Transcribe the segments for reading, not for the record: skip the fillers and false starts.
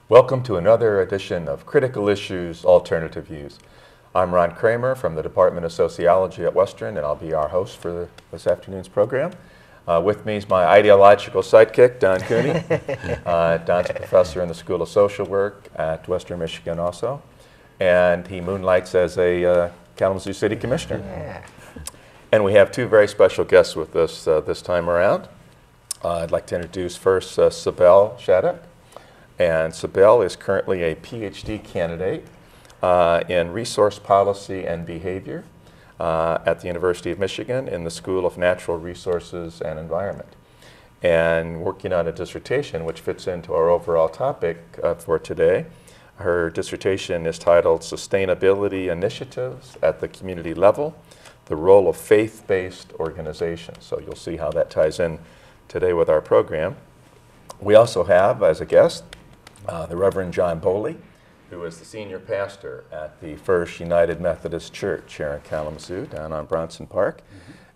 Welcome to another edition of Critical Issues, Alternative Views. I'm Ron Kramer from the Department of Sociology at Western, and I'll be our host for this afternoon's program. With me is my ideological sidekick, Don Cooney. Don's a professor in the School of Social Work at Western Michigan also, and he moonlights as a Kalamazoo City Commissioner. Yeah. And we have two very special guests with us this time around. I'd like to introduce first Cybelle Shattuck. And Cybelle is currently a PhD candidate in resource policy and behavior at the University of Michigan in the School of Natural Resources and Environment, and working on a dissertation which fits into our overall topic for today. Her dissertation is titled Sustainability Initiatives at the Community Level, the Role of Faith-Based Organizations. So you'll see how that ties in today with our program. We also have, as a guest, the Reverend John Boley, who is the senior pastor at the First United Methodist Church here in Kalamazoo, down on Bronson Park.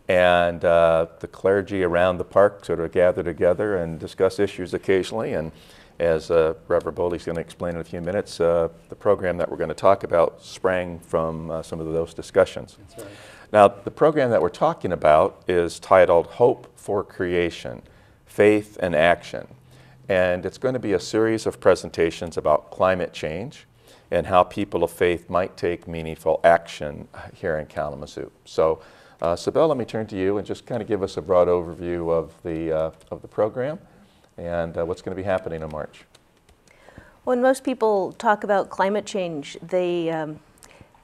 And the clergy around the park sort of gather together and discuss issues occasionally. And as Reverend Boley's going to explain in a few minutes, the program that we're going to talk about sprang from some of those discussions. That's right. Now, the program that we're talking about is titled Hope for Creation, Faith and Action. And it's going to be a series of presentations about climate change and how people of faith might take meaningful action here in Kalamazoo. So, Cybelle, let me turn to you and just kind of give us a broad overview of the program and what's going to be happening in March. When most people talk about climate change, they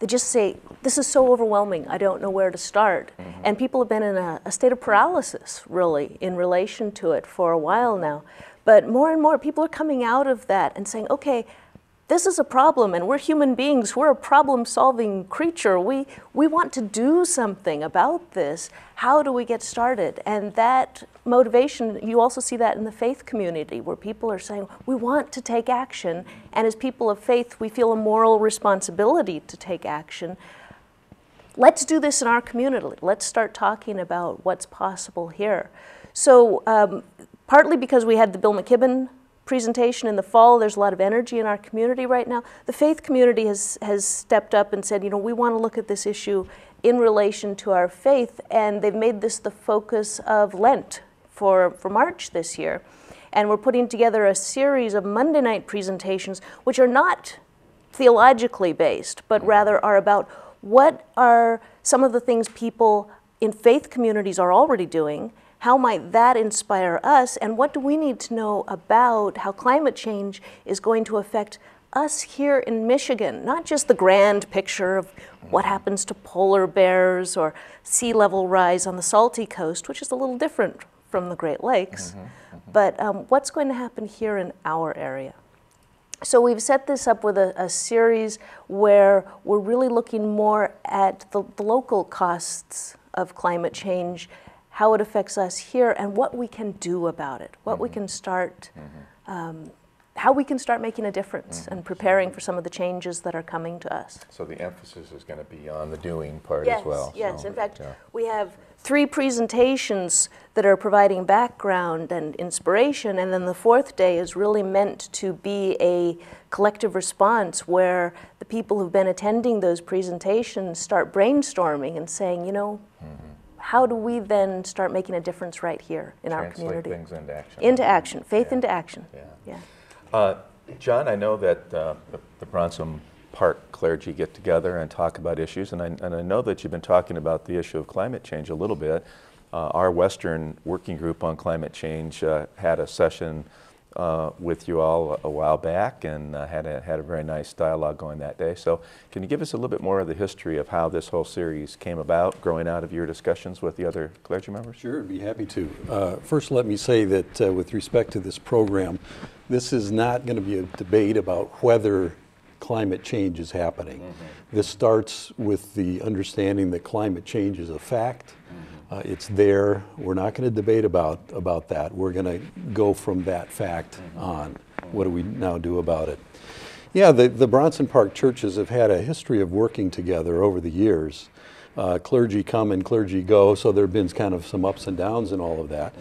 just say, this is so overwhelming, I don't know where to start. Mm-hmm. And people have been in a state of paralysis, really, in relation to it for a while now. But more and more people are coming out of that and saying, okay, this is a problem and we're human beings, we're a problem-solving creature. We want to do something about this. How do we get started? And that motivation, you also see that in the faith community where people are saying, we want to take action. And as people of faith, we feel a moral responsibility to take action. Let's do this in our community. Let's start talking about what's possible here. So, partly because we had the Bill McKibben presentation in the fall, there's a lot of energy in our community right now. The faith community has stepped up and said, you know, we want to look at this issue in relation to our faith, and they've made this the focus of Lent for March this year. And we're putting together a series of Monday night presentations, which are not theologically based, but rather are about what are some of the things people in faith communities are already doing. How might that inspire us, and what do we need to know about how climate change is going to affect us here in Michigan? Not just the grand picture of what happens to polar bears or sea level rise on the salty coast, which is a little different from the Great Lakes, but what's going to happen here in our area. So we've set this up with a series where we're really looking more at the local costs of climate change, how it affects us here, and what we can do about it, what we can start, how we can start making a difference and preparing for some of the changes that are coming to us. So the emphasis is going to be on the doing part yes, as well. Yes, so, in fact, yeah. we have 3 presentations that are providing background and inspiration, and then the 4th day is really meant to be a collective response where the people who've been attending those presentations start brainstorming and saying, you know, how do we then start making a difference right here in our community? Translate things into action. Into action, faith into action. Yeah. John, I know that the Bronson Park clergy get together and talk about issues, and I know that you've been talking about the issue of climate change a little bit. Our Western Working Group on Climate Change had a session with you all a while back and had a very nice dialogue going that day. So can you give us a little bit more of the history of how this whole series came about, growing out of your discussions with the other clergy members? Sure, I'd be happy to. First, let me say that with respect to this program, this is not going to be a debate about whether climate change is happening. This starts with the understanding that climate change is a fact. It's there. We're not going to debate about that. We're going to go from that fact on. What do we now do about it? Yeah, the Bronson Park churches have had a history of working together over the years. Clergy come and clergy go, so there have been kind of some ups and downs in all of that.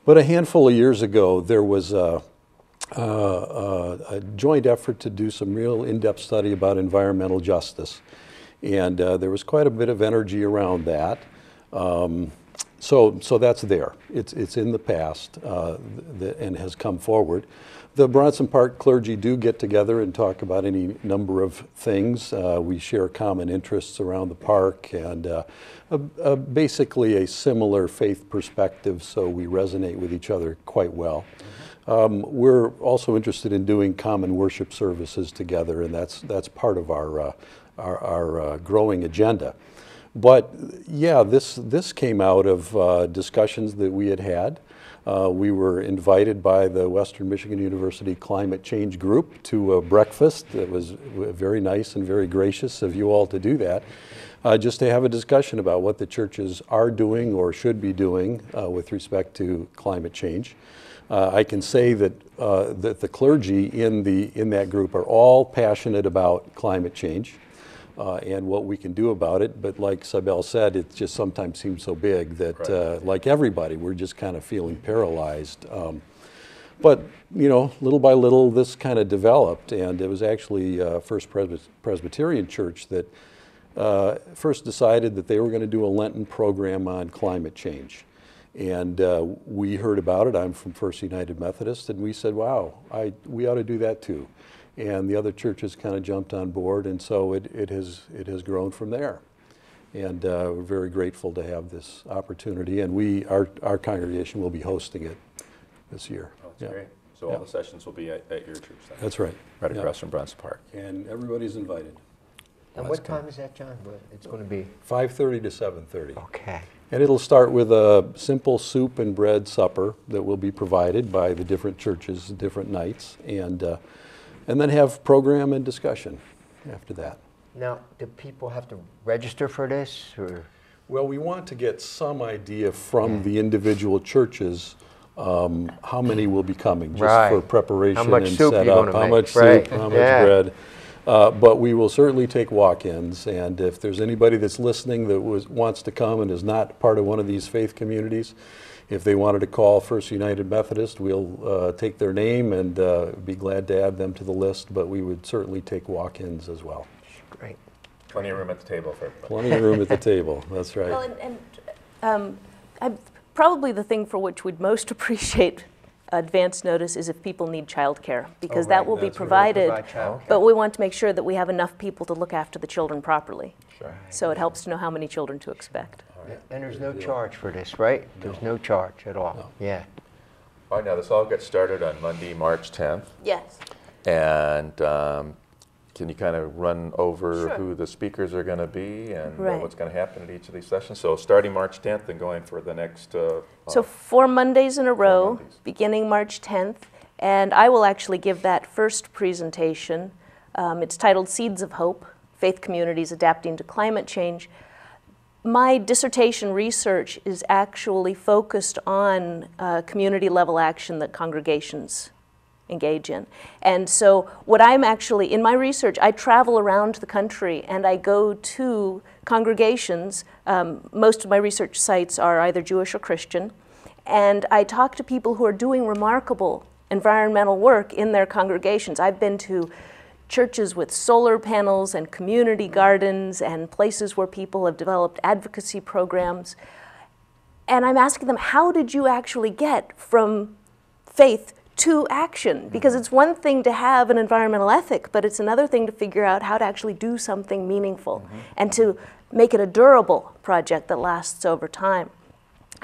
But a handful of years ago, there was a joint effort to do some real in-depth study about environmental justice. And there was quite a bit of energy around that. So that's there. It's in the past and has come forward. The Bronson Park clergy do get together and talk about any number of things. We share common interests around the park and basically a similar faith perspective, so we resonate with each other quite well. We're also interested in doing common worship services together, and that's part of our growing agenda. But yeah, this came out of discussions that we had. We were invited by the Western Michigan University Climate Change Group to a breakfast. It was very nice and very gracious of you all to do that, just to have a discussion about what the churches are doing or should be doing with respect to climate change. I can say that the clergy in that group are all passionate about climate change and what we can do about it. But like Cybelle said, it just sometimes seems so big that, like everybody, we're just kind of feeling paralyzed. But you know, little by little, this kind of developed, and it was actually First Presbyterian Church that first decided that they were going to do a Lenten program on climate change. And we heard about it. I'm from First United Methodist, and we said, wow, we ought to do that too. And the other churches kind of jumped on board, and so it has grown from there. And we're very grateful to have this opportunity, and our congregation will be hosting it this year. Oh, that's great. So all the sessions will be at your church then? That's right. Right across from Bronson Park. And everybody's invited. And what time is that, John? It's going to be 5:30 to 7:30. okay. And it'll start with a simple soup and bread supper that will be provided by the different churches, different nights, and then have program and discussion after that. Now, do people have to register for this, or? Well, we want to get some idea from the individual churches how many will be coming, just for preparation how much and soup setup. You're gonna how make. much Right. soup, how much bread. But we will certainly take walk-ins, and if there's anybody that's listening that wants to come and is not part of one of these faith communities, if they wanted to call First United Methodist, we'll take their name and be glad to add them to the list, but we would certainly take walk-ins as well. Great. Plenty of room at the table for everybody. Plenty of room at the table, that's right. Well, probably the thing for which we'd most appreciate advance notice is if people need childcare, because that will be provided, but we want to make sure that we have enough people to look after the children properly. Sure. So it helps to know how many children to expect. And there's no charge for this, right? There's no charge at all. No. Yeah. All right, now this all gets started on Monday, March 10th. Yes. And can you kind of run over Sure. who the speakers are going to be and Right. what's going to happen at each of these sessions? So starting March 10th and going for the next... So 4 Mondays in a row, Mondays. beginning March 10th, and I will actually give that first presentation. It's titled Seeds of Hope, Faith Communities Adapting to Climate Change. My dissertation research is actually focused on community level action that congregations engage in. And so what I'm actually, in my research, I travel around the country and I go to congregations. Most of my research sites are either Jewish or Christian. And I talk to people who are doing remarkable environmental work in their congregations. I've been to churches with solar panels and community gardens and places where people have developed advocacy programs. And I'm asking them, how did you actually get from faith to action? Because it's one thing to have an environmental ethic, but it's another thing to figure out how to actually do something meaningful and to make it a durable project that lasts over time.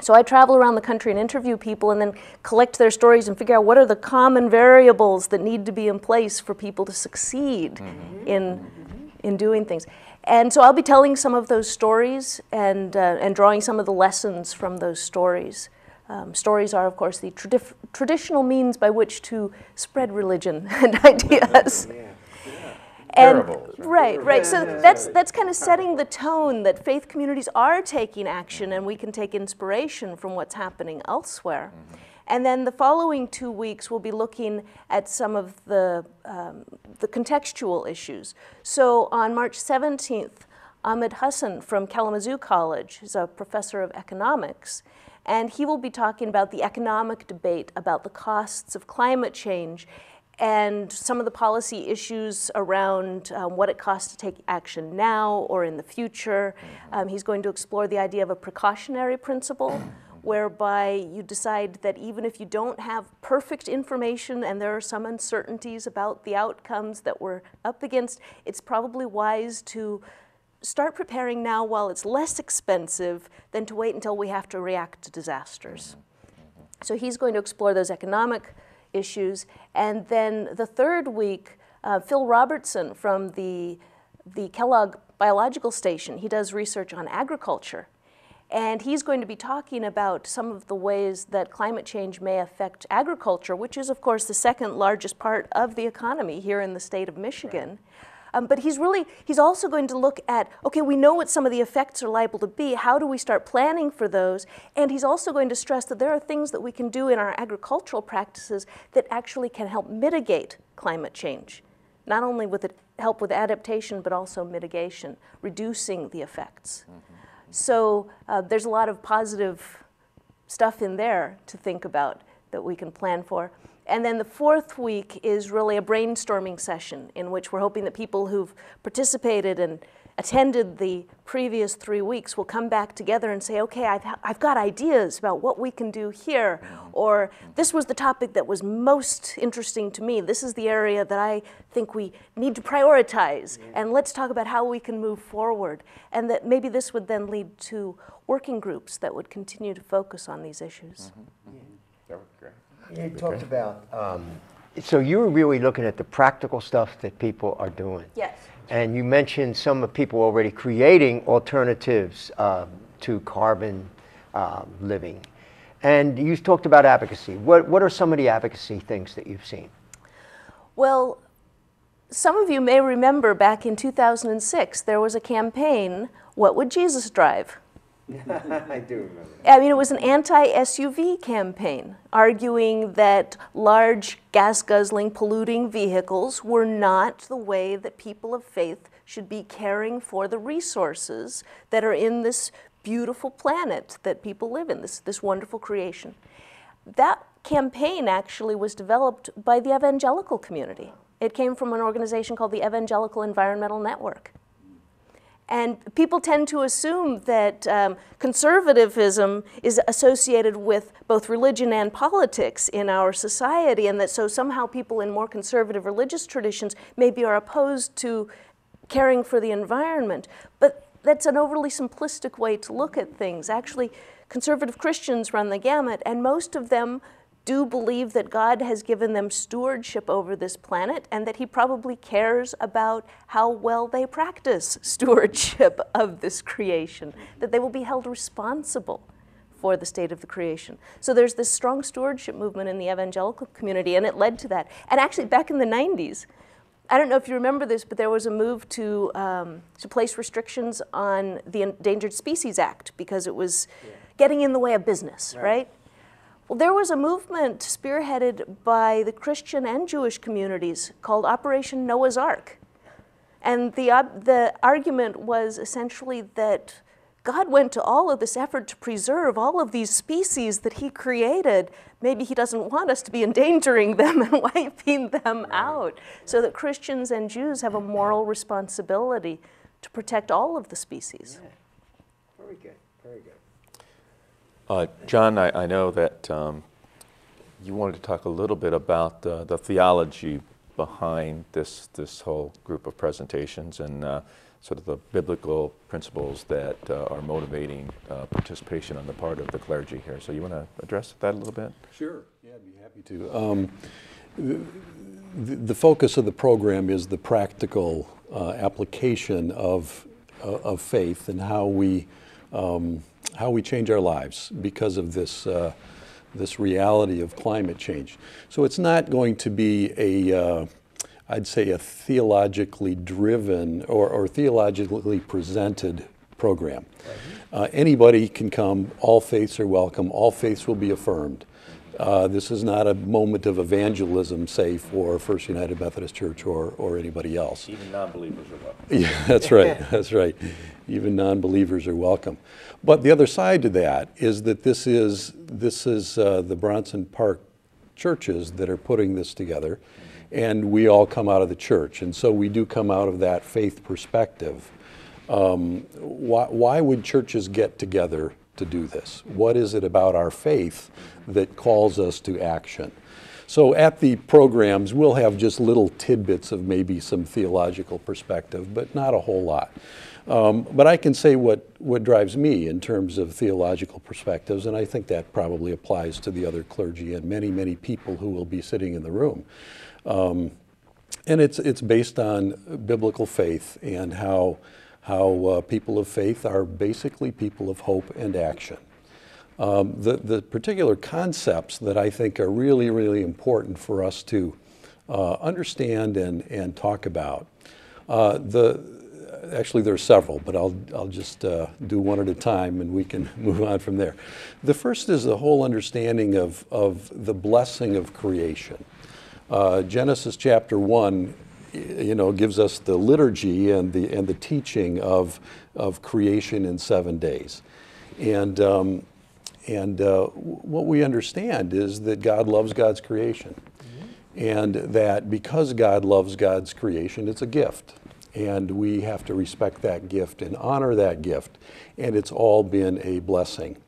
So I travel around the country and interview people and then collect their stories and figure out what are the common variables that need to be in place for people to succeed in doing things. And so I'll be telling some of those stories and drawing some of the lessons from those stories. Stories are, of course, the traditional means by which to spread religion and ideas. And, right. So that's kind of setting the tone that faith communities are taking action, and we can take inspiration from what's happening elsewhere. And then the following 2 weeks, we'll be looking at some of the contextual issues. So on March 17th, Ahmed Hassan from Kalamazoo College is a professor of economics, And he will be talking about the economic debate about the costs of climate change and some of the policy issues around what it costs to take action now or in the future. He's going to explore the idea of a precautionary principle, whereby you decide that even if you don't have perfect information and there are some uncertainties about the outcomes that we're up against, it's probably wise to start preparing now while it's less expensive than to wait until we have to react to disasters. So he's going to explore those economic issues. And then the third week, Phil Robertson from the Kellogg Biological Station, he does research on agriculture. And he's going to be talking about some of the ways that climate change may affect agriculture, which is, of course, the second largest part of the economy here in the state of Michigan. But he's also going to look at, okay, we know what some of the effects are liable to be. How do we start planning for those? And he's also going to stress that there are things that we can do in our agricultural practices that actually can help mitigate climate change, not only with help with adaptation, but also mitigation, reducing the effects. So there's a lot of positive stuff in there to think about that we can plan for. And then the fourth week is really a brainstorming session in which we're hoping that people who've participated and attended the previous 3 weeks will come back together and say, okay, I've got ideas about what we can do here, or this was the topic that was most interesting to me. This is the area that I think we need to prioritize, and let's talk about how we can move forward. And that maybe this would then lead to working groups that would continue to focus on these issues. That would be great. You talked about, so you were really looking at the practical stuff that people are doing. Yes. And you mentioned some of people already creating alternatives to carbon living. And you talked about advocacy. What are some of the advocacy things that you've seen? Well, some of you may remember back in 2006, there was a campaign, What Would Jesus Drive? I do remember. I mean, it was an anti-SUV campaign arguing that large gas-guzzling, polluting vehicles were not the way that people of faith should be caring for the resources that are in this beautiful planet that people live in, this wonderful creation. That campaign actually was developed by the evangelical community. It came from an organization called the Evangelical Environmental Network. And people tend to assume that conservatism is associated with both religion and politics in our society, and that so somehow people in more conservative religious traditions maybe are opposed to caring for the environment. But that's an overly simplistic way to look at things. Actually, conservative Christians run the gamut, and most of them do believe that God has given them stewardship over this planet and that he probably cares about how well they practice stewardship of this creation, that they will be held responsible for the state of the creation. So there's this strong stewardship movement in the evangelical community, and it led to that. And actually, back in the 90s, I don't know if you remember this, but there was a move to place restrictions on the Endangered Species Act because it was getting in the way of business, right? Well, there was a movement spearheaded by the Christian and Jewish communities called Operation Noah's Ark. And the argument was essentially that God went to all of this effort to preserve all of these species that he created. Maybe he doesn't want us to be endangering them and wiping them out. So that Christians and Jews have a moral responsibility to protect all of the species. Yeah. Very good, very good. John, I know that you wanted to talk a little bit about the theology behind this whole group of presentations and sort of the biblical principles that are motivating participation on the part of the clergy here. So you want to address that a little bit? Sure. Yeah, I'd be happy to. The focus of the program is the practical application of faith and how we change our lives because of this reality of climate change. So it's not going to be I'd say a theologically driven or theologically presented program. Anybody can come, all faiths are welcome, all faiths will be affirmed. This is not a moment of evangelism, say, for First United Methodist Church or anybody else. Even non-believers are welcome. Yeah, that's right. That's right. Even non-believers are welcome. But the other side to that is that this is the Bronson Park churches that are putting this together, and we all come out of the church, and so we do come out of that faith perspective. Why would churches get together to do this? What is it about our faith that calls us to action? So at the programs, we'll have just little tidbits of maybe some theological perspective, but not a whole lot. But I can say what drives me in terms of theological perspectives, and I think that probably applies to the other clergy and many, many people who will be sitting in the room. And it's based on biblical faith and how people of faith are basically people of hope and action. The particular concepts that I think are really, really important for us to understand and talk about. Actually, there are several, but I'll just do one at a time, and we can move on from there. The first is the whole understanding of the blessing of creation. Genesis chapter 1, gives us the liturgy and the teaching of creation in 7 days, and what we understand is that God loves God's creation, and that because God loves God's creation, it's a gift. And we have to respect that gift and honor that gift. And it's all been a blessing.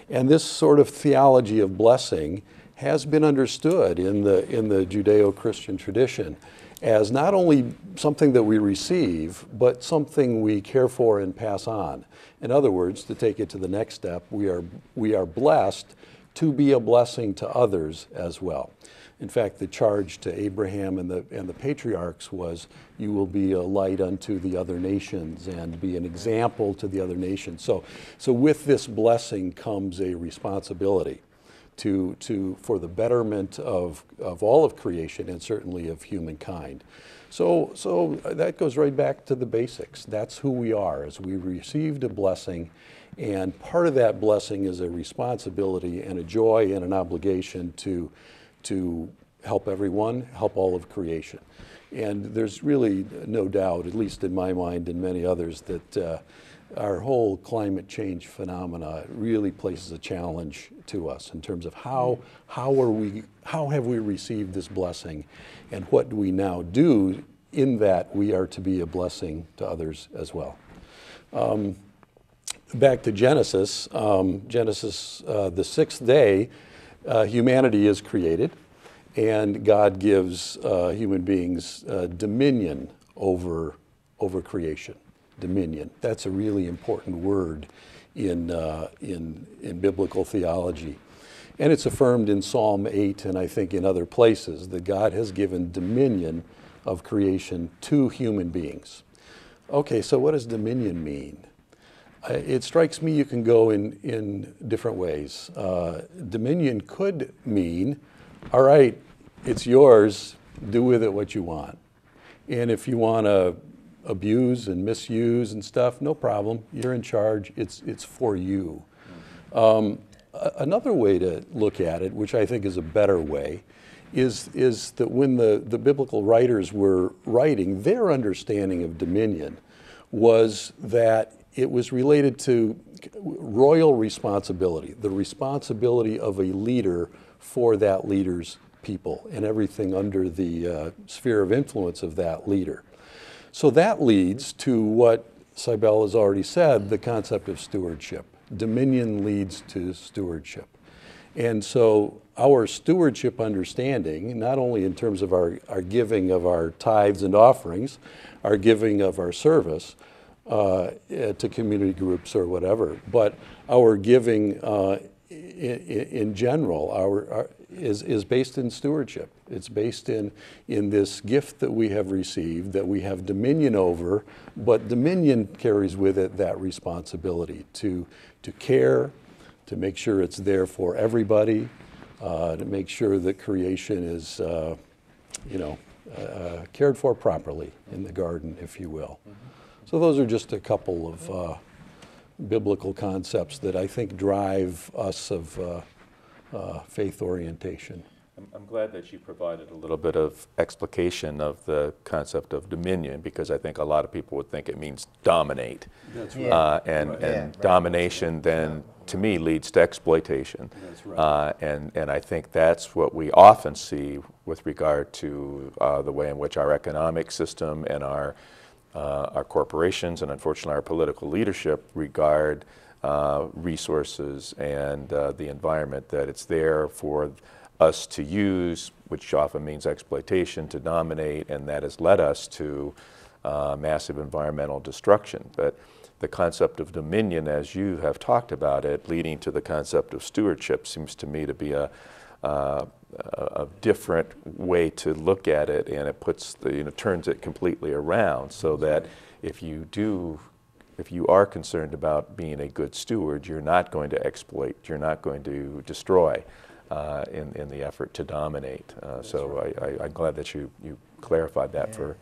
And this sort of theology of blessing has been understood in the Judeo-Christian tradition as not only something that we receive, but something we care for and pass on. In other words, to take it to the next step, we are blessed to be a blessing to others as well. In fact, the charge to Abraham and the patriarchs was, you will be a light unto the other nations and be an example to the other nations. So with this blessing comes a responsibility for the betterment of all of creation and certainly of humankind. So that goes right back to the basics. That's who we are, as we received a blessing, and part of that blessing is a responsibility and a joy and an obligation to help everyone, help all of creation. And there's really no doubt, at least in my mind and many others, that our whole climate change phenomena really places a challenge to us in terms of how have we received this blessing, and what do we now do in that we are to be a blessing to others as well. Back to Genesis, the sixth day, humanity is created, and God gives human beings dominion over creation. Dominion. That's a really important word in biblical theology. And it's affirmed in Psalm 8 and I think in other places that God has given dominion of creation to human beings. Okay, so what does dominion mean? It strikes me you can go in different ways. Dominion could mean, all right, it's yours, do with it what you want. And if you want to abuse and misuse and stuff, no problem, you're in charge, it's for you. Another way to look at it, which I think is a better way, is that when the biblical writers were writing, their understanding of dominion was that it was related to royal responsibility, the responsibility of a leader for that leader's people and everything under the sphere of influence of that leader. So that leads to what Cybelle has already said, the concept of stewardship. Dominion leads to stewardship. And so our stewardship understanding, not only in terms of our giving of our tithes and offerings, our giving of our service to community groups or whatever, but our giving in general is based in stewardship. It's based in this gift that we have received, that we have dominion over, but dominion carries with it that responsibility to care, to make sure it's there for everybody, to make sure that creation is cared for properly in the garden, if you will. So those are just a couple of biblical concepts that I think drive us of faith orientation. I'm glad that you provided a little bit of explication of the concept of dominion, because I think a lot of people would think it means dominate. That's right. And domination then, to me, leads to exploitation. That's right. And I think that's what we often see with regard to the way in which our economic system and our corporations and unfortunately our political leadership regard resources and the environment, that it's there for us to use, which often means exploitation, to dominate, and that has led us to massive environmental destruction. But the concept of dominion, as you have talked about it, leading to the concept of stewardship, seems to me to be a different way to look at it, and it puts the, turns it completely around, so that if you are concerned about being a good steward, you're not going to exploit, you're not going to destroy in the effort to dominate. So I'm glad that you clarified that for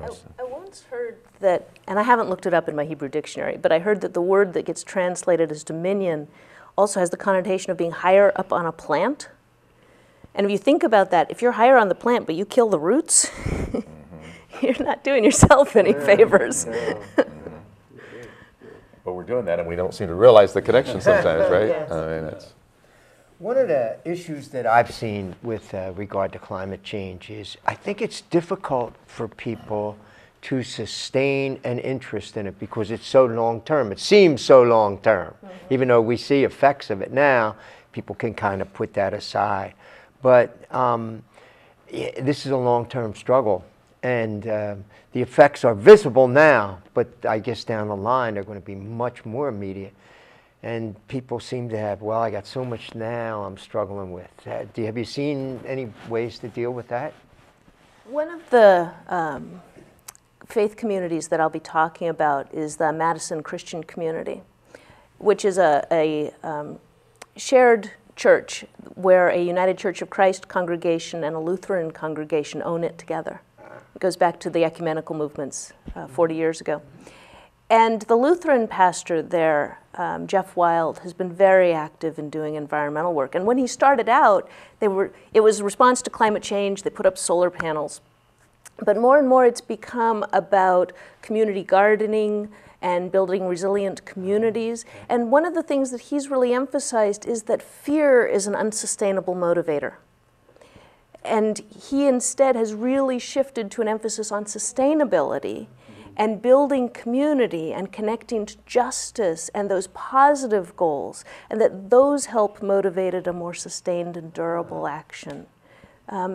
us. I once heard that, and I haven't looked it up in my Hebrew dictionary, but I heard that the word that gets translated as dominion also has the connotation of being higher up on a plant. And if you think about that, if you're higher on the plant but you kill the roots, you're not doing yourself any favors. But we're doing that, and we don't seem to realize the connection sometimes, right? Yes. I mean, it's One of the issues that I've seen with regard to climate change is I think it's difficult for people to sustain an interest in it because it's so long-term. It seems so long-term. Even though we see effects of it now, people can kind of put that aside. But this is a long-term struggle, and the effects are visible now, but I guess down the line they're going to be much more immediate. And people seem to have, well, I got so much now I'm struggling with. Have you seen any ways to deal with that? One of the faith communities that I'll be talking about is the Madison Christian Community, which is a shared church where a United Church of Christ congregation and a Lutheran congregation own it together. It goes back to the ecumenical movements 40 years ago. And the Lutheran pastor there, Jeff Wild, has been very active in doing environmental work. And when he started out, it was a response to climate change. They put up solar panels. But more and more it's become about community gardening and building resilient communities. And one of the things that he's really emphasized is that fear is an unsustainable motivator. And he instead has really shifted to an emphasis on sustainability and building community and connecting to justice and those positive goals, and that those help motivate a more sustained and durable action.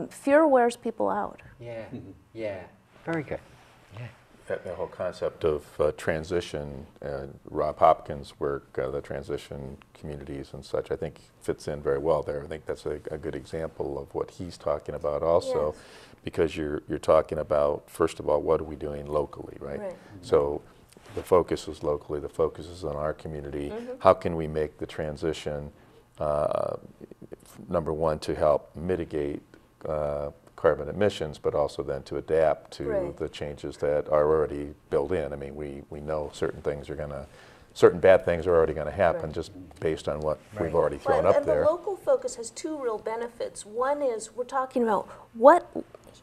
Fear wears people out. Yeah, yeah. Very good. Yeah. that whole concept of transition, Rob Hopkins' work, the transition communities and such, I think fits in very well there. I think that's a good example of what he's talking about also, yes. Because you're talking about, first of all, what are we doing locally, right? So the focus is locally, the focus is on our community. How can we make the transition, number one, to help mitigate carbon emissions, but also then to adapt to the changes that are already built in. I mean, we know certain things are gonna, certain bad things are already gonna happen just based on what we've already thrown up there. And the local focus has two real benefits. One is we're talking about what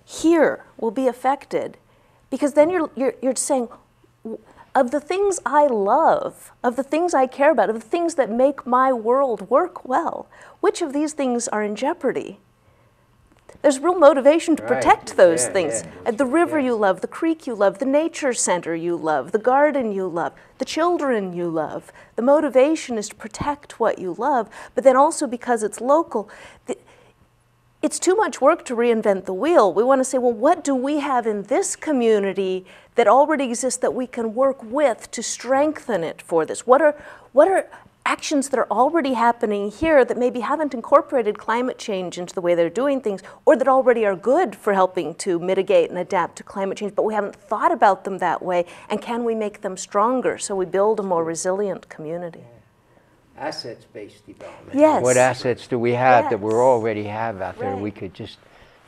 here will be affected, because then you're saying, of the things I love, of the things I care about, of the things that make my world work well, which of these things are in jeopardy? There's real motivation to protect those things. The river you love, the creek you love, the nature center you love, the garden you love, the children you love. The motivation is to protect what you love, but then also because it's local, it's too much work to reinvent the wheel. We want to say, well, what do we have in this community that already exists that we can work with to strengthen it for this? What are actions that are already happening here that maybe haven't incorporated climate change into the way they're doing things, or that already are good for helping to mitigate and adapt to climate change, but we haven't thought about them that way, and can we make them stronger so we build a more resilient community? Assets-based development. Yes. What assets do we have that we already have out there we could just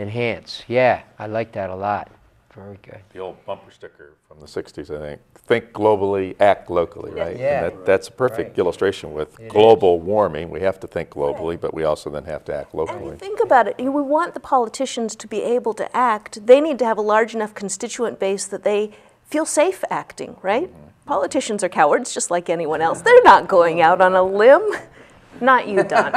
enhance? Yeah, I like that a lot. Very good. The old bumper sticker from the 60s, I think. Think globally, act locally, right? Yeah. And that's a perfect Right. illustration with It global warming. We have to think globally, but we also then have to act And you locally. think about it, we want the politicians to be able to act. They need to have a large enough constituent base that they feel safe acting, right? Politicians are cowards just like anyone else. They're not going out on a limb. Not you, Don.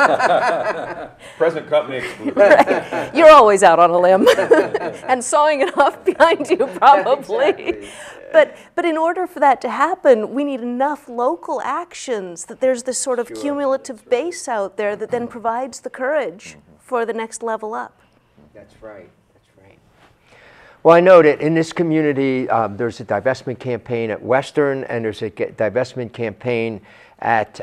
Present company excluded. Right. You're always out on a limb and sawing it off behind you, probably. Exactly. But in order for that to happen, we need enough local actions that there's this sort of cumulative base out there that then provides the courage for the next level up. That's right. That's right. Well, I know that in this community, there's a divestment campaign at Western, and there's a divestment campaign at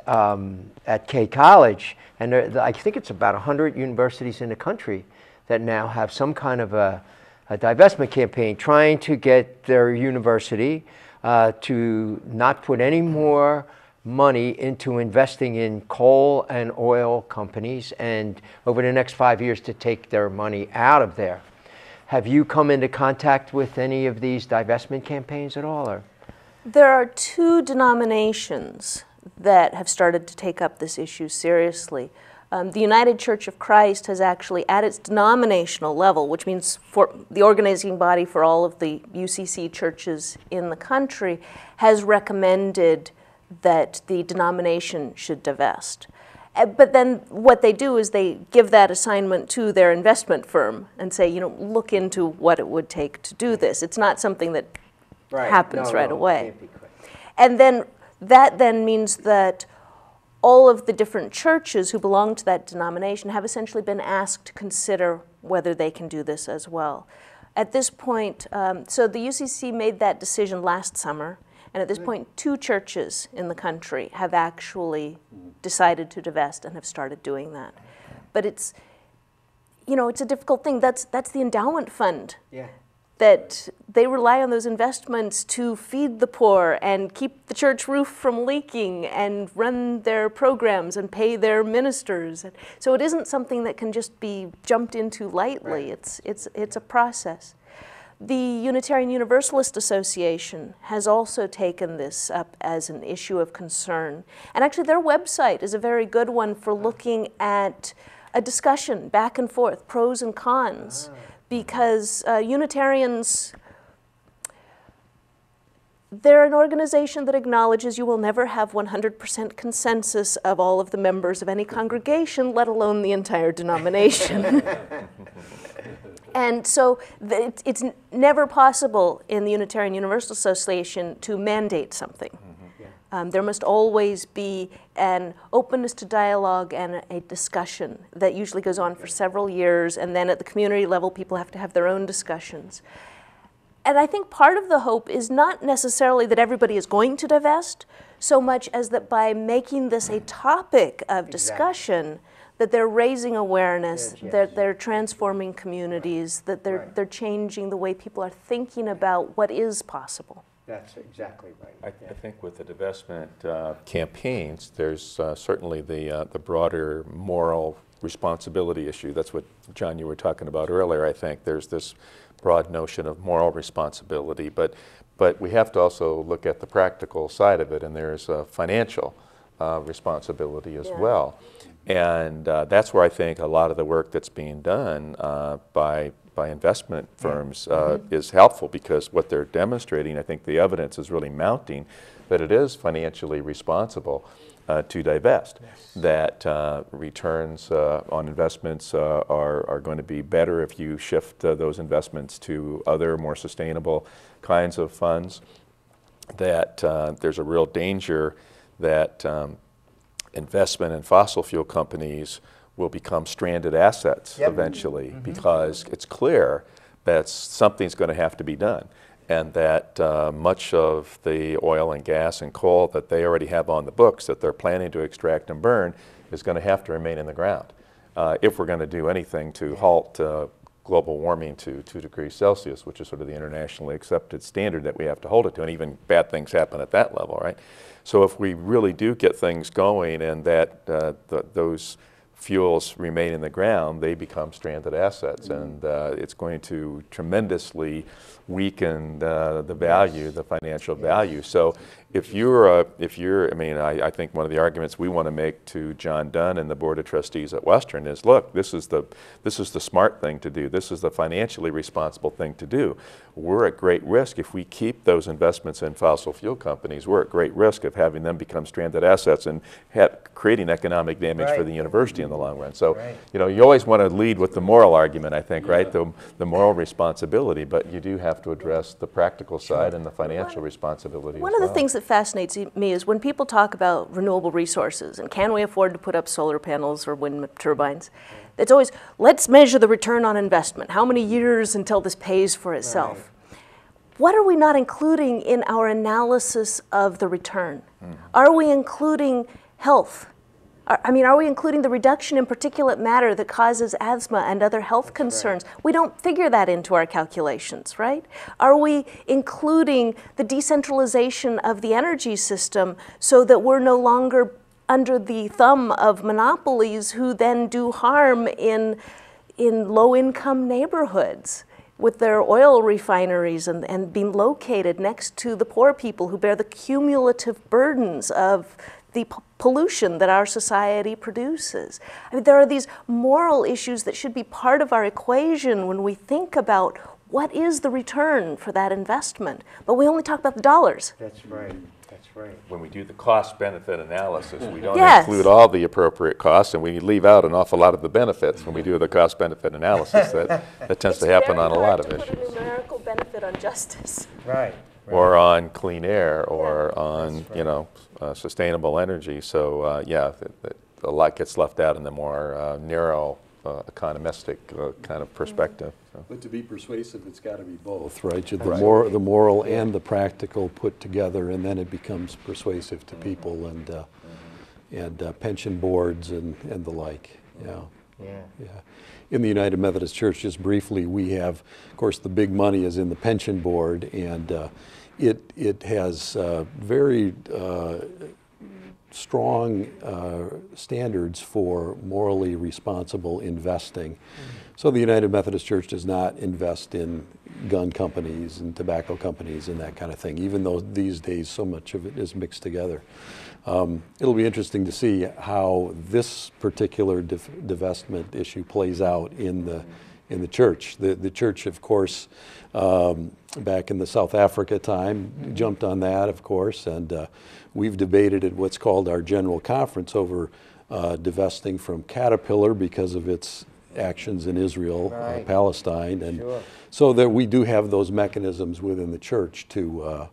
K College, and I think it's about 100 universities in the country that now have some kind of a divestment campaign trying to get their university to not put any more money into investing in coal and oil companies, and over the next 5 years to take their money out of there. Have you come into contact with any of these divestment campaigns at all? Or? There are two denominations that have started to take up this issue seriously. The United Church of Christ has actually, at its denominational level, which means for the organizing body for all of the UCC churches in the country, has recommended that the denomination should divest. But then what they do is they give that assignment to their investment firm and say, you know, look into what it would take to do this. It's not something that happens right away. Can't be quick. And then that then means that all of the different churches who belong to that denomination have essentially been asked to consider whether they can do this as well. At this point, so the UCC made that decision last summer, and at this point, 2 churches in the country have actually decided to divest and have started doing that. But it's, you know, it's a difficult thing. That's the endowment fund. Yeah. That they rely on those investments to feed the poor and keep the church roof from leaking and run their programs and pay their ministers. So it isn't something that can just be jumped into lightly. Right. It's a process. The Unitarian Universalist Association has also taken this up as an issue of concern. And actually their website is a very good one for looking at a discussion back and forth, pros and cons. Because Unitarians, they're an organization that acknowledges you will never have 100% consensus of all of the members of any congregation, let alone the entire denomination. And so it's never possible in the Unitarian Universalist Association to mandate something. There must always be an openness to dialogue and a discussion that usually goes on for several years, and then at the community level, people have to have their own discussions. And I think part of the hope is not necessarily that everybody is going to divest, so much as that by making this a topic of discussion, that they're raising awareness, that they're transforming communities, that they're changing the way people are thinking about what is possible. That's exactly right. I think with the divestment campaigns, there's certainly the broader moral responsibility issue. That's what, John, you were talking about earlier. I think there's this broad notion of moral responsibility, but we have to also look at the practical side of it, and there's financial responsibility as well. And that's where I think a lot of the work that's being done by investment firms is helpful, because what they're demonstrating, I think the evidence is really mounting that it is financially responsible to divest, that returns on investments are going to be better if you shift those investments to other more sustainable kinds of funds, that there's a real danger that investment in fossil fuel companies will become stranded assets eventually, because it's clear that something's going to have to be done, and that much of the oil and gas and coal that they already have on the books that they're planning to extract and burn is going to have to remain in the ground if we're going to do anything to halt global warming to 2 degrees Celsius, which is sort of the internationally accepted standard that we have to hold it to, and even bad things happen at that level, right? So if we really do get things going, and that fuels remain in the ground, they become stranded assets, and it's going to tremendously weaken the value, the financial value. So if you're, I mean, I think one of the arguments we want to make to John Dunn and the Board of Trustees at Western is, look, this is the smart thing to do. This is the financially responsible thing to do. We're at great risk if we keep those investments in fossil fuel companies. We're at great risk of having them become stranded assets and creating economic damage for the university in the long run. So, you know, you always want to lead with the moral argument, I think, right? The moral responsibility, but you do have to address the practical side and the financial responsibility One of the things that fascinates me is when people talk about renewable resources and can we afford to put up solar panels or wind turbines, it's always, let's measure the return on investment. How many years until this pays for itself? What are we not including in our analysis of the return? Are we including health? I mean, are we including the reduction in particulate matter that causes asthma and other health concerns? We don't figure that into our calculations, right? Are we including the decentralization of the energy system so that we're no longer under the thumb of monopolies who then do harm in low-income neighborhoods with their oil refineries and being located next to the poor people who bear the cumulative burdens of the pollution that our society produces? I mean, there are these moral issues that should be part of our equation when we think about what is the return for that investment, but we only talk about the dollars. That's right. That's right. When we do the cost-benefit analysis, we don't include all the appropriate costs, and we leave out an awful lot of the benefits when we do the cost-benefit analysis. That tends to happen on a lot of issues. It's very hard to put a numerical benefit on justice. Right. Or on clean air, or on you know sustainable energy. So yeah, a lot gets left out in the more narrow economistic kind of perspective. So. But to be persuasive, it's got to be both, right? The moral and the practical put together, and then it becomes persuasive to people and pension boards and the like. Yeah. In the United Methodist Church, just briefly, we have, of course, the big money is in the pension board, and it has very strong standards for morally responsible investing. So the United Methodist Church does not invest in gun companies and tobacco companies and that kind of thing, even though these days so much of it is mixed together. It'll be interesting to see how this particular divestment issue plays out in the church. The church, of course, back in the South Africa time, jumped on that, of course, and we've debated at what's called our General Conference over divesting from Caterpillar because of its actions in Israel, Palestine, and so that we do have those mechanisms within the church to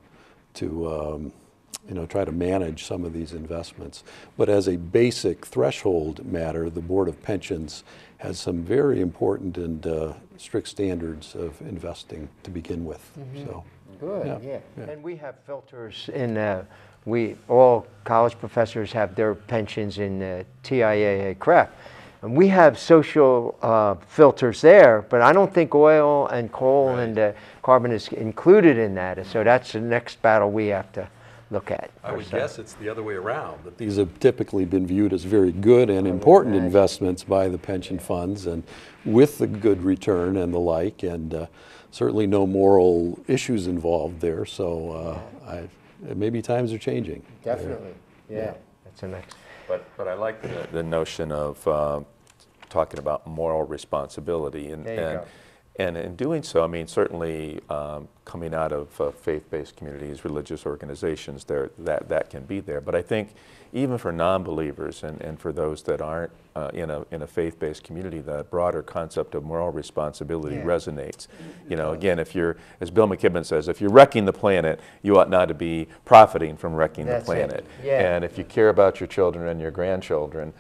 try to manage some of these investments. But as a basic threshold matter, the Board of Pensions has some very important and strict standards of investing to begin with. So, good, yeah. And we have filters in, all college professors have their pensions in TIAA CREF. And we have social filters there, but I don't think oil and coal and carbon is included in that. So that's the next battle we have to look at. I would guess it's the other way around, that these have typically been viewed as very good and important investments by the pension funds, and with the good return and the like, and certainly no moral issues involved there. So maybe times are changing. Definitely, yeah. That's a next. But I like the notion of talking about moral responsibility, and in doing so, I mean, certainly coming out of faith-based communities, religious organizations, that can be there. But I think even for non-believers and for those that aren't in a faith-based community, the broader concept of moral responsibility resonates. You know, again, if you're, as Bill McKibben says, if you're wrecking the planet, you ought not to be profiting from wrecking the planet. And if you care about your children and your grandchildren,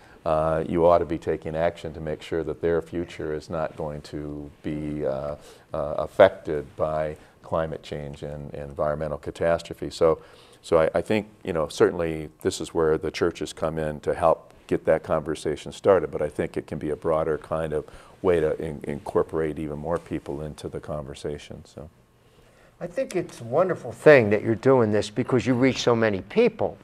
you ought to be taking action to make sure that their future is not going to be affected by climate change and environmental catastrophe. So I think, you know, certainly this is where the churches come in to help get that conversation started, but I think it can be a broader kind of way to incorporate even more people into the conversation. So I think it's a wonderful thing that you're doing this because you reach so many people.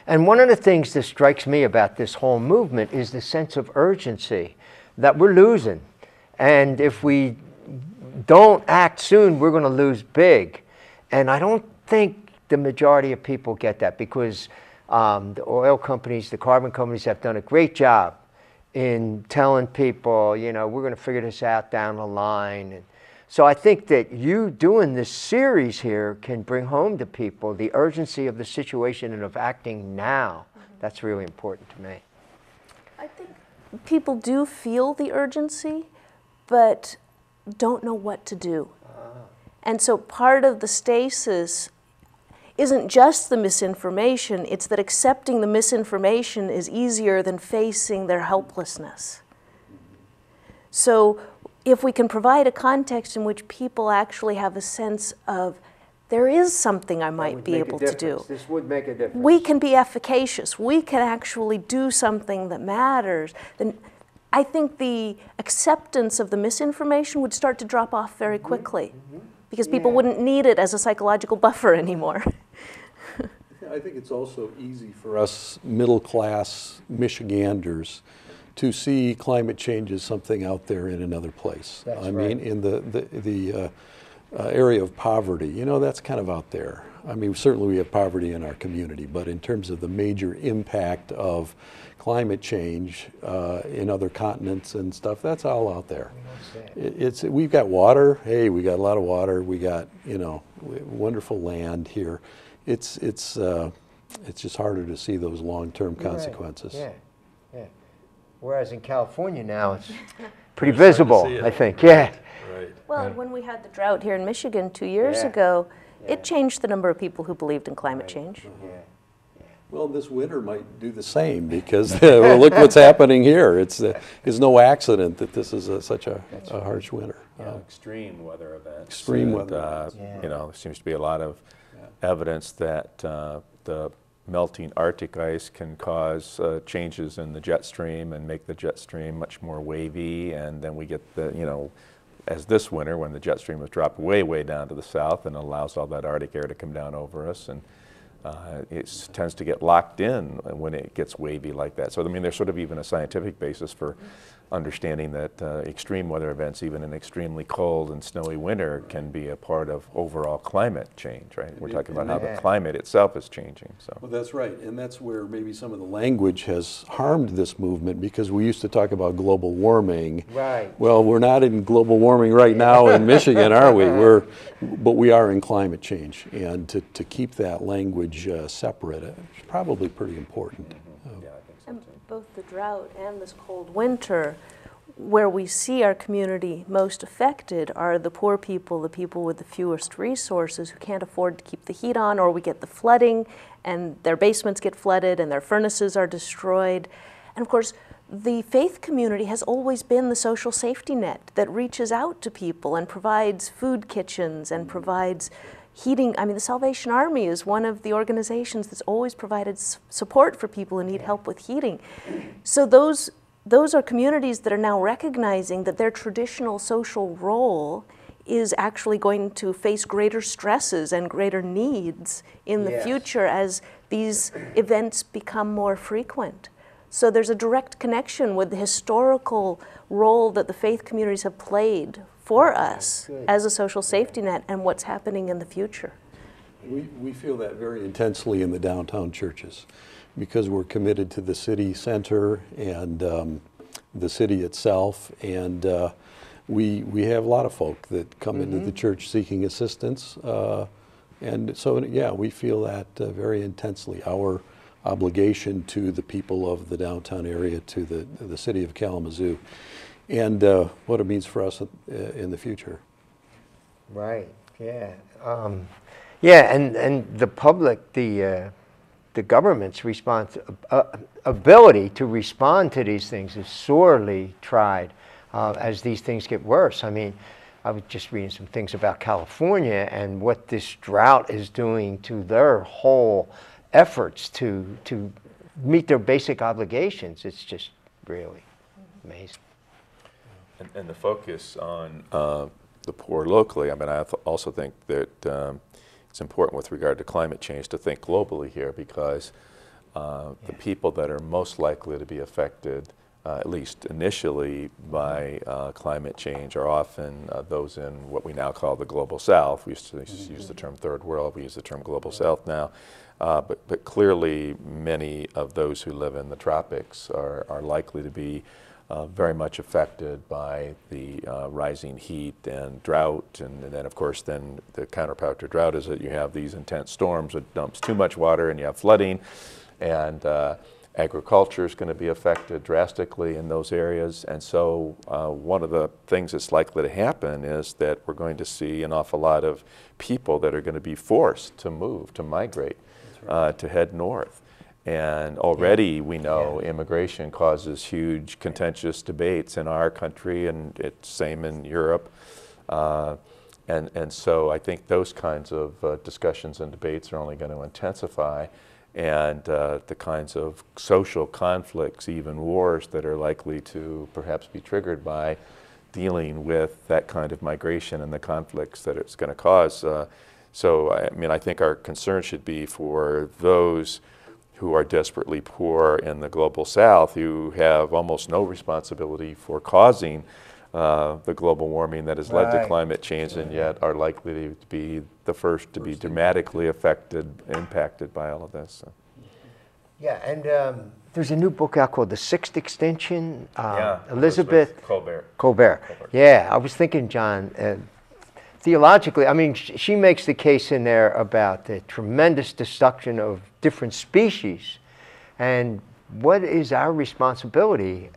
And one of the things that strikes me about this whole movement is the sense of urgency that we're losing. And if we don't act soon, we're going to lose big. And I don't think the majority of people get that, because the oil companies, the carbon companies have done a great job in telling people, you know, we're going to figure this out down the line. And so I think that you doing this series here can bring home to people the urgency of the situation and of acting now. That's really important to me. I think people do feel the urgency, but don't know what to do. And so part of the stasis isn't just the misinformation, it's that accepting the misinformation is easier than facing their helplessness. So if we can provide a context in which people actually have a sense of, there is something I might be able to do. This would make a difference. We can be efficacious. We can actually do something that matters. Then I think the acceptance of the misinformation would start to drop off very quickly, because people wouldn't need it as a psychological buffer anymore. I think it's also easy for us middle-class Michiganders to see climate change as something out there in another place. That's I mean, in the area of poverty, you know, that's kind of out there. I mean, certainly we have poverty in our community, but in terms of the major impact of climate change in other continents and stuff, that's all out there. We've got water. Hey, we got a lot of water. We got, you know, wonderful land here. It's just harder to see those long-term consequences. Yeah, yeah. Whereas in California now, it's pretty visible, I think. Yeah. Right. Well, when we had the drought here in Michigan 2 years ago, it changed the number of people who believed in climate change. Well, this winter might do the same, because well, look what's happening here. It's no accident that this is such a harsh winter. Extreme weather events. Extreme weather. You know, there seems to be a lot of evidence that the melting Arctic ice can cause changes in the jet stream and make the jet stream much more wavy, and then we get the, you know, as this winter when the jet stream has dropped way, way down to the south and allows all that Arctic air to come down over us, and it tends to get locked in when it gets wavy like that. So I mean, there's sort of even a scientific basis for understanding that extreme weather events, even an extremely cold and snowy winter, can be a part of overall climate change, right? We're talking about how the climate itself is changing. So. Well, that's right, and that's where maybe some of the language has harmed this movement, because we used to talk about global warming. Right. Well, we're not in global warming right now in Michigan, are we? But we are in climate change, and to keep that language separate is probably pretty important. And both the drought and this cold winter, where we see our community most affected are the poor people, the people with the fewest resources who can't afford to keep the heat on, or we get the flooding and their basements get flooded and their furnaces are destroyed. And of course, the faith community has always been the social safety net that reaches out to people and provides food kitchens and provides heating. I mean, the Salvation Army is one of the organizations that's always provided support for people who need help with heating. So those are communities that are now recognizing that their traditional social role is actually going to face greater stresses and greater needs in the future as these events become more frequent. So there's a direct connection with the historical role that the faith communities have played for us as a social safety net and what's happening in the future. We feel that very intensely in the downtown churches, because we're committed to the city center and the city itself, and we have a lot of folk that come into the church seeking assistance, and so yeah, we feel that very intensely, our obligation to the people of the downtown area, to the city of Kalamazoo, and what it means for us in the future. Right. Yeah. Yeah, and the public, the government's ability to respond to these things is sorely tried as these things get worse. I mean, I was just reading some things about California and what this drought is doing to their whole efforts to meet their basic obligations. It's just really amazing. And the focus on the poor locally, I mean, I also think that it's important with regard to climate change to think globally here, because the people that are most likely to be affected, at least initially, by climate change are often those in what we now call the global south. We used to use the term third world, we use the term global south now. But clearly many of those who live in the tropics are likely to be very much affected by the rising heat and drought, and then of course then the counterpart to drought is that you have these intense storms that dumps too much water and you have flooding, and agriculture is going to be affected drastically in those areas. And so one of the things that's likely to happen is that we're going to see an awful lot of people that are going to be forced to move, to migrate, to head north. And already we know immigration causes huge contentious debates in our country, and it's same in Europe. And so I think those kinds of discussions and debates are only going to intensify, and the kinds of social conflicts, even wars, that are likely to perhaps be triggered by dealing with that kind of migration and the conflicts that it's going to cause. So I mean, I think our concern should be for those who are desperately poor in the global south, who have almost no responsibility for causing the global warming that has led to climate change, and yet are likely to be the first to be dramatically impacted by all of this. So. Yeah, and there's a new book out called The Sixth Extinction. Elizabeth Colbert. Yeah, I was thinking, John, theologically, I mean, she makes the case in there about the tremendous destruction of different species, and what is our responsibility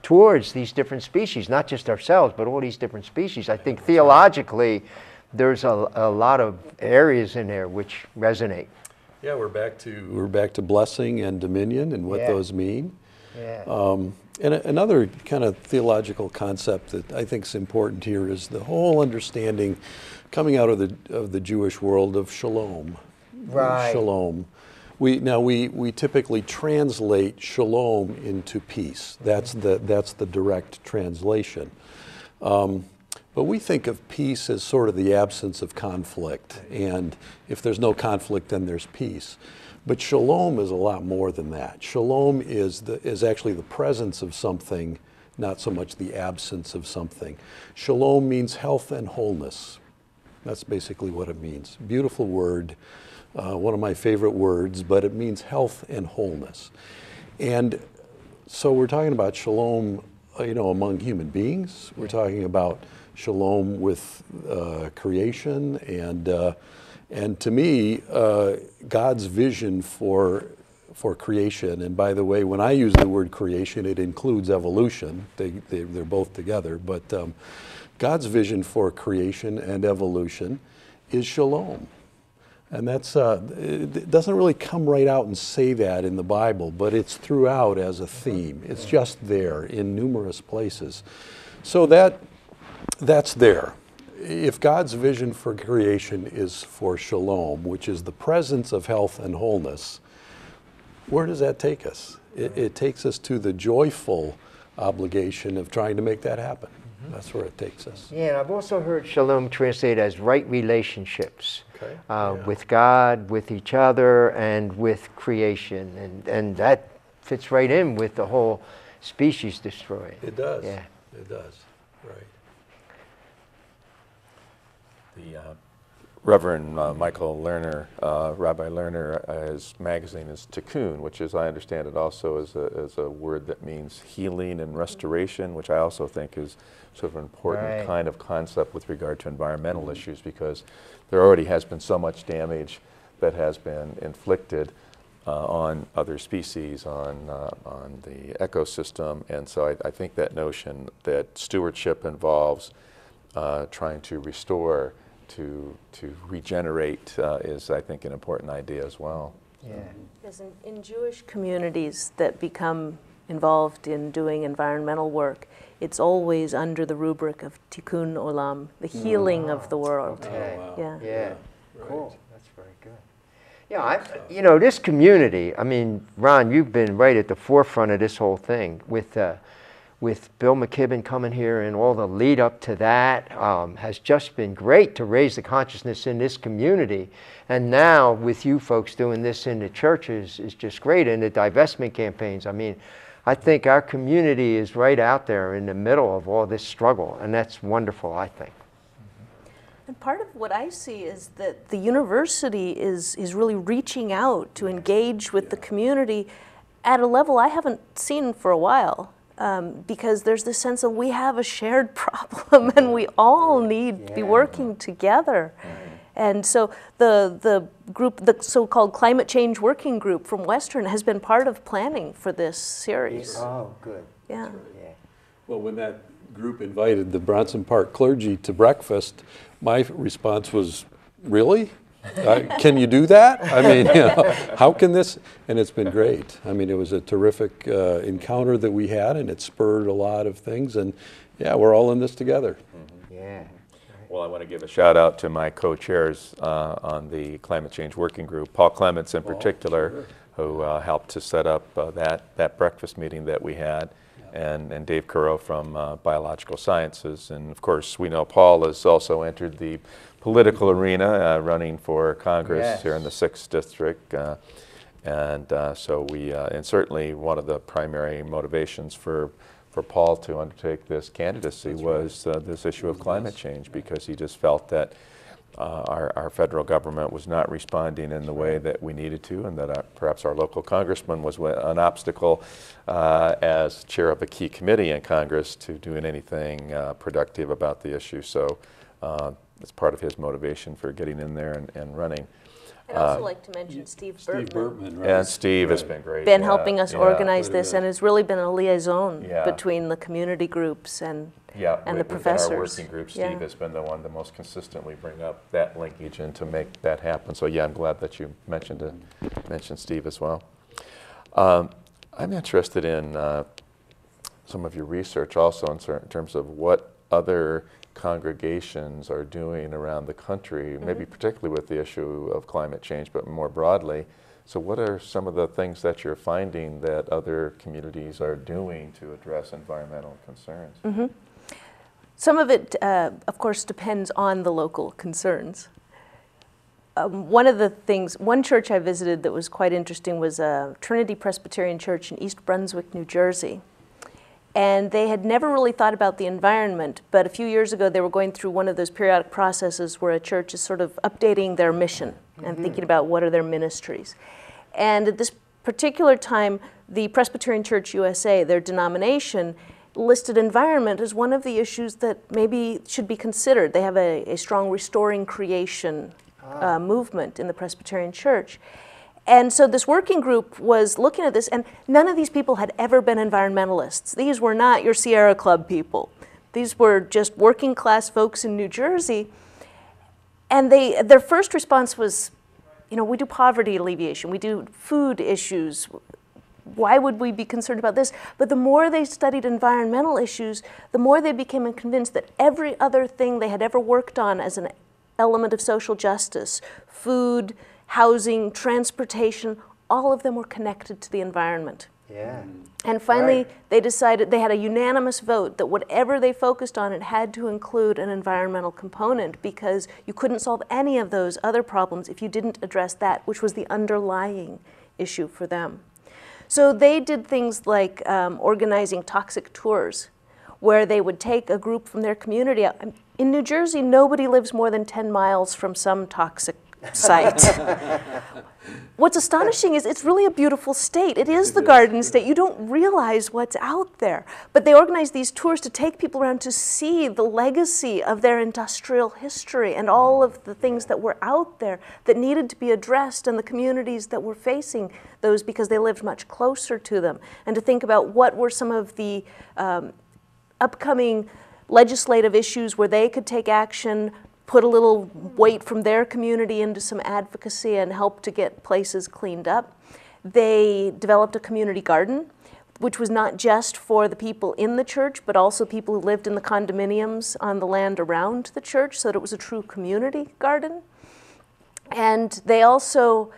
towards these different species, not just ourselves, but all these different species. I think theologically, there's a lot of areas in there which resonate. Yeah, we're back to blessing and dominion and what those mean. Yeah. And another kind of theological concept that I think is important here is the whole understanding coming out of the Jewish world of shalom. Right. Shalom. We typically translate shalom into peace. That's the direct translation. But we think of peace as sort of the absence of conflict, and if there's no conflict, then there's peace. But shalom is a lot more than that. Shalom is actually the presence of something, not so much the absence of something. Shalom means health and wholeness. That's basically what it means. Beautiful word, one of my favorite words, but it means health and wholeness. And so we're talking about shalom, among human beings. We're talking about shalom with creation, and to me, God's vision for creation, and by the way, when I use the word creation, it includes evolution. They're both together, but God's vision for creation and evolution is shalom. And it doesn't really come right out and say that in the Bible, but it's throughout as a theme. It's just there in numerous places. So that's there. If God's vision for creation is for shalom, which is the presence of health and wholeness, where does that take us? It takes us to the joyful obligation of trying to make that happen. That's where it takes us. Yeah, and I've also heard shalom translated as right relationships with God, with each other, and with creation. And that fits right in with the whole species destroying. It does. Yeah. It does. Right. The Reverend Michael Lerner, Rabbi Lerner, his magazine is Tikkun, which, as I understand it, also is a word that means healing and restoration, which I also think is sort of an important kind of concept with regard to environmental issues, because there already has been so much damage that has been inflicted on other species, on the ecosystem, and so I think that notion that stewardship involves trying to restore, to regenerate is, I think, an important idea as well. Yeah. Because in Jewish communities that become involved in doing environmental work, it's always under the rubric of tikkun olam, the healing of the world. Okay. Oh, wow. Yeah. Cool. That's very good. Yeah, this community, I mean, Ron, you've been right at the forefront of this whole thing with with Bill McKibben coming here and all the lead up to that has just been great to raise the consciousness in this community. And now with you folks doing this in the churches is just great. And the divestment campaigns, I mean, I think our community is right out there in the middle of all this struggle, and that's wonderful, I think. And part of what I see is that the university is really reaching out to engage with the community at a level I haven't seen for a while. Because there's this sense of we have a shared problem and we all need to be working together. And so the group, the so-called Climate Change Working Group from Western has been part of planning for this series. Oh, good. Yeah. Well, when that group invited the Bronson Park clergy to breakfast, my response was, really? Can you do that? I mean, you know, how can this? And it's been great. I mean, it was a terrific encounter that we had, and it spurred a lot of things. And yeah, we're all in this together. Yeah. Well, I want to give a shout out to my co-chairs on the Climate Change Working Group, Paul Clements in particular, who helped to set up that breakfast meeting that we had, and Dave Currow from Biological Sciences. And of course, we know Paul has also entered the political arena, running for Congress here in the 6th District. And certainly one of the primary motivations for Paul to undertake this candidacy was this issue of climate change, because he just felt that our federal government was not responding in the way that we needed to, and that perhaps our local congressman was an obstacle as chair of a key committee in Congress to doing anything productive about the issue. So it's part of his motivation for getting in there and running. I'd also like to mention Steve Burtman. Right. And Steve has been great. Been helping us organize this, and has really been a liaison between the community groups and the professors. Within our working group, Steve has been the one to most consistently bring up that linkage and to make that happen. So yeah, I'm glad that you mentioned Steve as well. I'm interested in some of your research also in terms of what other congregations are doing around the country, maybe particularly with the issue of climate change, but more broadly. So what are some of the things that you're finding that other communities are doing to address environmental concerns? Some of it, of course, depends on the local concerns. One church I visited that was quite interesting was a Trinity Presbyterian Church in East Brunswick, New Jersey. And they had never really thought about the environment, but a few years ago they were going through one of those periodic processes where a church is sort of updating their mission and thinking about what are their ministries. And at this particular time, the Presbyterian Church USA, their denomination, listed environment as one of the issues that maybe should be considered. They have a strong restoring creation movement in the Presbyterian Church. And so this working group was looking at this, and none of these people had ever been environmentalists. These were not your Sierra Club people. These were just working class folks in New Jersey. And their first response was, you know, we do poverty alleviation, we do food issues. Why would we be concerned about this? But the more they studied environmental issues, the more they became convinced that every other thing they had ever worked on as an element of social justice, food, housing, transportation, all of them were connected to the environment. Yeah. And finally, they decided, they had a unanimous vote that whatever they focused on, it had to include an environmental component, because you couldn't solve any of those other problems if you didn't address that, which was the underlying issue for them. So they did things like organizing toxic tours, where they would take a group from their community out. In New Jersey, nobody lives more than 10 miles from some toxic site. What's astonishing is it's really a beautiful state. It is the Garden State. You don't realize what's out there. But they organize these tours to take people around to see the legacy of their industrial history and all of the things that were out there that needed to be addressed, and the communities that were facing those because they lived much closer to them, and to think about what were some of the upcoming legislative issues where they could take action, put a little weight from their community into some advocacy and help to get places cleaned up. They developed a community garden, which was not just for the people in the church, but also people who lived in the condominiums on the land around the church, so that it was a true community garden. And they also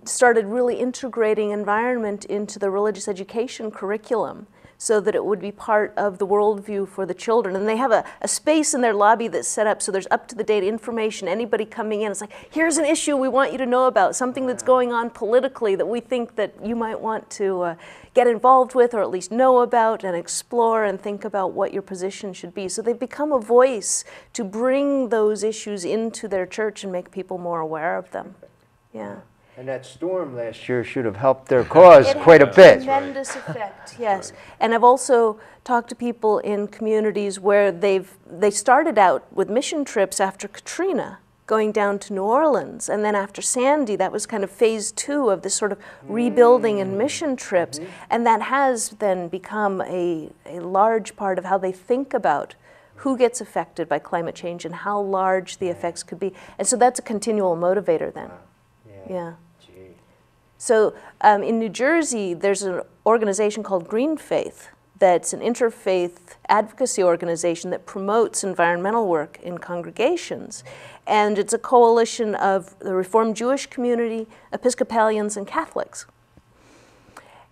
started really integrating environment into the religious education curriculum, so that it would be part of the worldview for the children. And they have a space in their lobby that's set up so there's up-to-the-date information. Anybody coming in, it's like, here's an issue we want you to know about, something that's going on politically that we think that you might want to get involved with, or at least know about and explore and think about what your position should be. So they've become a voice to bring those issues into their church and make people more aware of them. Yeah. And that storm last year should have helped their cause quite a bit. Tremendous effect, yes. And I've also talked to people in communities where they started out with mission trips after Katrina, going down to New Orleans, and then after Sandy, that was kind of phase 2 of this sort of rebuilding and mission trips, and that has then become a large part of how they think about who gets affected by climate change and how large the effects could be. And so that's a continual motivator then. Yeah. So in New Jersey, there's an organization called Green Faith that's an interfaith advocacy organization that promotes environmental work in congregations. And it's a coalition of the Reformed Jewish community, Episcopalians, and Catholics.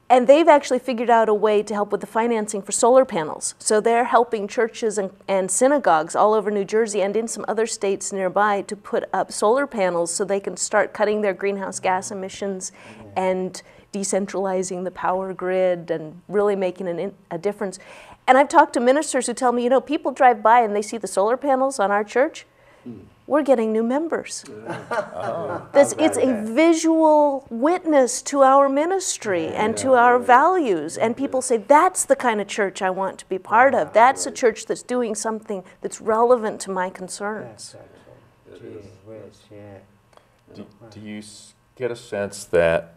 And they've actually figured out a way to help with the financing for solar panels. So they're helping churches and synagogues all over New Jersey and in some other states nearby to put up solar panels so they can start cutting their greenhouse gas emissions and decentralizing the power grid and really making a difference. And I've talked to ministers who tell me, you know, people drive by and they see the solar panels on our church. We're getting new members. It's a visual witness to our ministry and to our values. And people say, that's the kind of church I want to be part of. That's a church that's doing something that's relevant to my concerns. Do you get a sense that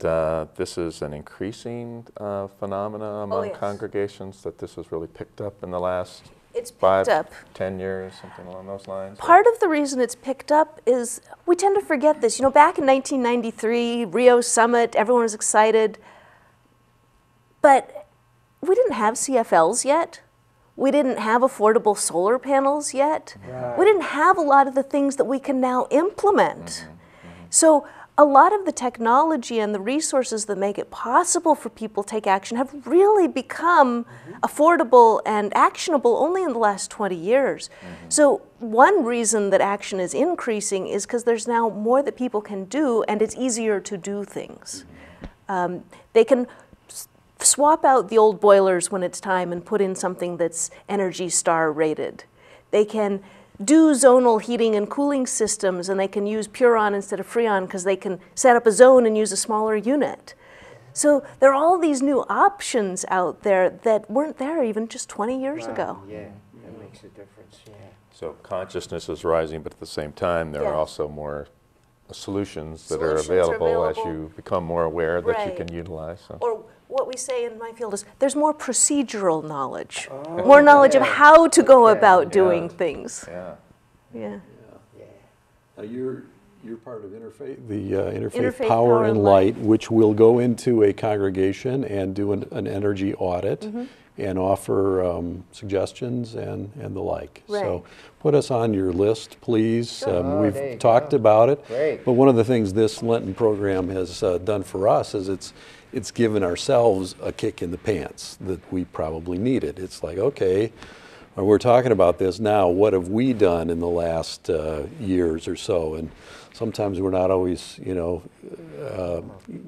this is an increasing phenomena among congregations, that this has really picked up in the last It's picked 5, up. 10 years, something along those lines? Part of the reason it's picked up is we tend to forget this. You know, back in 1993, Rio Summit, everyone was excited. But we didn't have CFLs yet. We didn't have affordable solar panels yet. Right. We didn't have a lot of the things that we can now implement. So a lot of the technology and the resources that make it possible for people to take action have really become affordable and actionable only in the last 20 years. So one reason that action is increasing is because there's now more that people can do and it's easier to do things. They can swap out the old boilers when it's time and put in something that's Energy Star rated. They can do zonal heating and cooling systems, and they can use Puron instead of Freon because they can set up a zone and use a smaller unit. So there are all these new options out there that weren't there even just 20 years ago. Yeah, that makes a difference, yeah. So consciousness is rising, but at the same time, there are also more solutions that are available as you become more aware that you can utilize. So. Or what we say in my field is there's more procedural knowledge, more knowledge of how to go about doing things. Yeah. You're part of Interfaith, the Interfaith Power and Light, which will go into a congregation and do an energy audit and offer suggestions and the like. Right. So put us on your list, please. Sure. We've talked about it. Great. But one of the things this Lenten program has done for us is it's given ourselves a kick in the pants that we probably needed. It's like, okay, we're talking about this now. What have we done in the last years or so? And sometimes we're not always,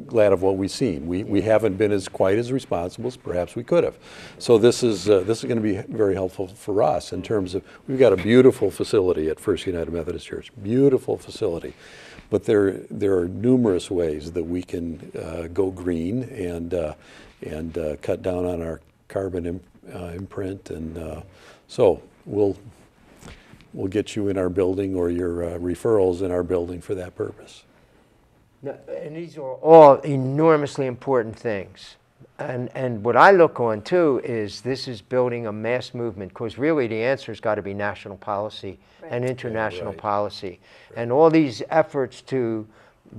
glad of what we've seen. We haven't been quite as responsible as perhaps we could have. So this is going to be very helpful for us in terms of, we've got a beautiful facility at First United Methodist Church, beautiful facility. But there are numerous ways that we can go green and cut down on our carbon imprint, and so we'll get you in our building or your referrals in our building for that purpose. And these are all enormously important things. And what I look on too is this is building a mass movement, because really the answer's got to be national policy and international policy. And all these efforts to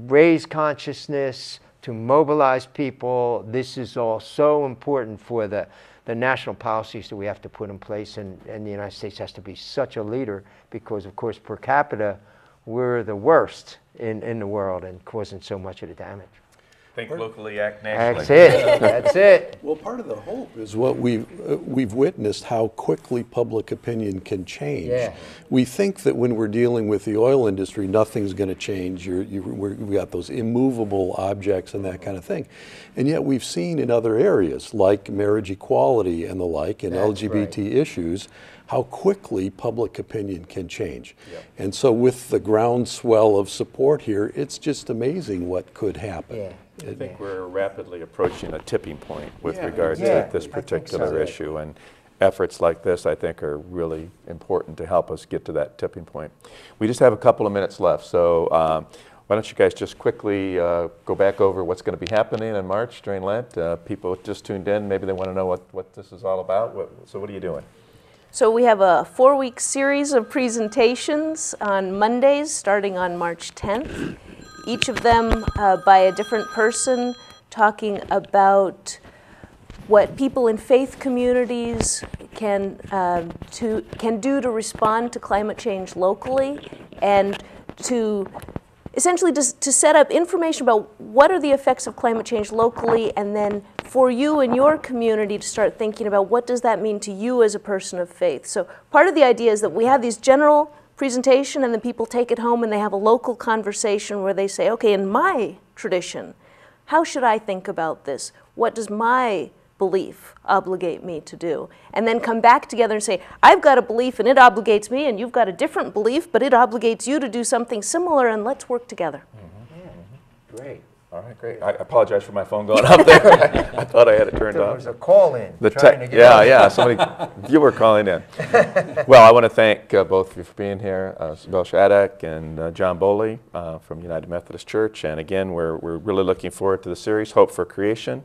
raise consciousness, to mobilize people, this is all so important for the national policies that we have to put in place. And the United States has to be such a leader because, of course, per capita, we're the worst in the world and causing so much of the damage. Think locally, act nationally. That's it. That's it. Well, part of the hope is what we've witnessed, how quickly public opinion can change. Yeah. We think that when we're dealing with the oil industry, nothing's going to change. We got those immovable objects and that kind of thing. And yet we've seen in other areas, like marriage equality and the like, and That's LGBT issues, how quickly public opinion can change. Yep. And so with the groundswell of support here, it's just amazing what could happen. Yeah. I think we're rapidly approaching a tipping point with Yeah, regards yeah, to this I think particular so. issue, and efforts like this, I think, are really important to help us get to that tipping point. We just have a couple of minutes left, so why don't you guys just quickly go back over what's going to be happening in March during Lent. People just tuned in, maybe they want to know what this is all about. So what are you doing? So we have a 4-week series of presentations on Mondays starting on March 10th. Each of them by a different person, talking about what people in faith communities can do to respond to climate change locally, and to essentially to set up information about what are the effects of climate change locally, and then for you and your community to start thinking about what does that mean to you as a person of faith. So part of the idea is that we have these general presentation, and then people take it home and they have a local conversation where they say, okay, in my tradition, how should I think about this? What does my belief obligate me to do? And then come back together and say, I've got a belief and it obligates me, and you've got a different belief, but it obligates you to do something similar, and let's work together. Great. All right, great. I apologize for my phone going up there. I thought I had it turned There on. was a call in. You were calling in. Well, I want to thank both of you for being here, Cybelle Shattuck and John Boley from United Methodist Church. And again, we're really looking forward to the series, Hope for Creation,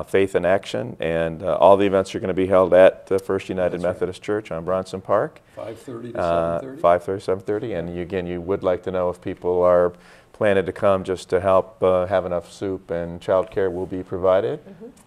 Faith in Action. And all the events are going to be held at First United Methodist Church on Bronson Park. 5:30 to 7:30? 5:30, 7:30. And again, you would like to know if people are planning to come just to help have enough soup and childcare will be provided,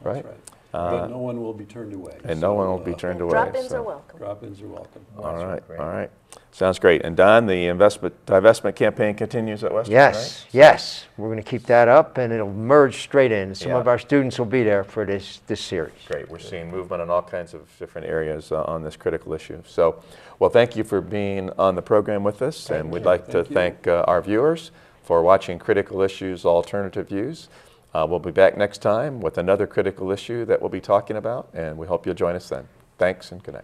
right? That's right. But no one will be turned away. And no one will be turned away. Drop-ins so. are welcome. Drop-ins are welcome. All right, great. all right. Sounds great. And Don, the divestment campaign continues at Western, Yes, right? yes. We're going to keep that up, and it'll merge straight in. Some Yeah. of our students will be there for this series. Great. We're seeing movement in all kinds of different areas on this critical issue. So, well, thank you for being on the program with us, and we'd like to thank our viewers for watching Critical Issues Alternative Views. We'll be back next time with another critical issue that we'll be talking about, and we hope you'll join us then. Thanks and good night.